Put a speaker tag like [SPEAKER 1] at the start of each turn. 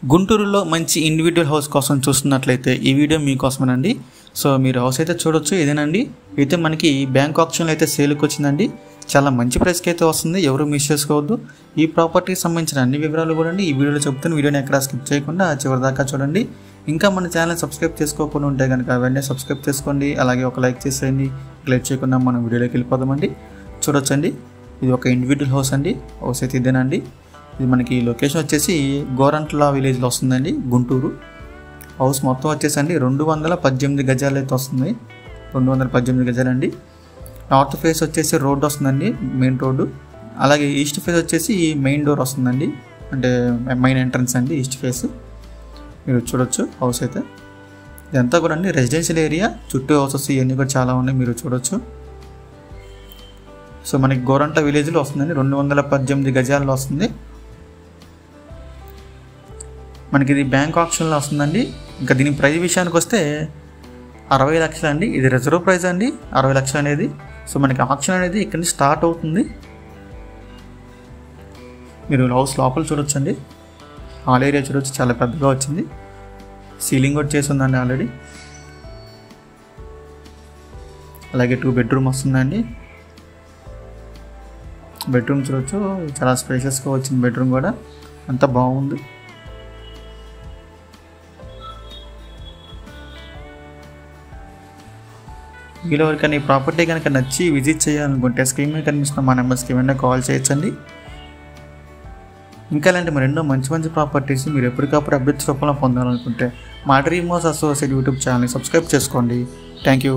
[SPEAKER 1] గుంటూరులో మంచి individual house కోసం చూస్తున్నట్లయితే ఈ వీడియో మీకోసమేనండి. సో మీరు హౌస్ అయితే చూడొచ్చు. ఇదేనండి, అయితే మనకి బ్యాంక్ ఆప్షన్లో అయితే సేల్కి వచ్చిందండి. చాలా మంచి ప్రైస్కి అయితే వస్తుంది, ఎవరు మిస్ చేసుకోవద్దు. ఈ ప్రాపర్టీకి సంబంధించిన అన్ని వివరాలు కూడా ఈ వీడియోలో చెప్తాను. వీడియోని ఎక్కడ స్కిప్ చేయకుండా చివరి దాకా చూడండి. ఇంకా మన ఛానల్ సబ్స్క్రైబ్ చేసుకోకుండా ఉంటే కనుక వెంటనే సబ్స్క్రైబ్ చేసుకోండి, అలాగే ఒక లైక్ చేసేయండి. లైక్ చేయకుండా మనం వీడియోలోకి వెళ్ళిపోదామండి. చూడొచ్చండి, ఇది ఒక ఇండివిజువల్ హౌస్ అండి. హౌస్ అయితే ఇదేనండి. ఇది మనకి లొకేషన్ వచ్చేసి గోరంట్ల విలేజ్లో వస్తుందండి, గుంటూరు. హౌస్ మొత్తం వచ్చేసండి 218 గజాలు అయితే వస్తుంది. 218 గజాలండి. నార్త్ ఫేస్ వచ్చేసి రోడ్ వస్తుందండి, మెయిన్ రోడ్డు. అలాగే ఈస్ట్ ఫేస్ వచ్చేసి మెయిన్ డోర్ వస్తుందండి, అంటే మెయిన్ ఎంట్రన్స్ అండి ఈస్ట్ ఫేస్. మీరు చూడొచ్చు హౌస్ అయితే. ఇదంతా కూడా అండి రెసిడెన్షియల్ ఏరియా, చుట్టూ హౌసెస్ ఇవన్నీ కూడా చాలా ఉన్నాయి, మీరు చూడొచ్చు. సో మనకి గోరంట్ల విలేజ్లో వస్తుందండి, 218 గజాల్లో వస్తుంది. మనకి ఇది బ్యాంక్ ఆప్షన్లో వస్తుందండి. ఇంకా దీని ప్రైస్ విషయానికి వస్తే 60 లక్షలు అండి. ఇది రిజర్వ్ ప్రైస్ అండి, 60 లక్షలు అనేది. సో మనకి ఆప్షన్ అనేది ఇక్కడ నుంచి స్టార్ట్ అవుతుంది. మీరు హౌస్ లోపల చూడొచ్చండి, హాల్ ఏరియా చూడొచ్చు, చాలా పెద్దగా వచ్చింది. సీలింగ్ కూడా చేసి ఉందండి ఆల్రెడీ. అలాగే 2 బెడ్రూమ్ వస్తుందండి. బెడ్రూమ్ చూడొచ్చు, చాలా స్పేషియస్గా వచ్చింది బెడ్రూమ్ కూడా, అంతా బాగుంది. వీళ్ళు ఎవరికైనా ఈ ప్రాపర్టీ కనుక నచ్చి విజిట్ చేయాలనుకుంటే స్క్రీన్ మీద కనిపిస్తున్న మా నెంబర్స్కి వెంటనే కాల్ చేయొచ్చండి. ఇంకా ఇలాంటి మరెన్నో మంచి మంచి ప్రాపర్టీస్ మీరు ఎప్పటికప్పుడు అప్డేట్స్ రూపంలో పొందాలనుకుంటే మా డ్రీమ్ హౌస్ అసోసియేట్ యూట్యూబ్ ఛానల్ని సబ్స్క్రైబ్ చేసుకోండి. Thank you.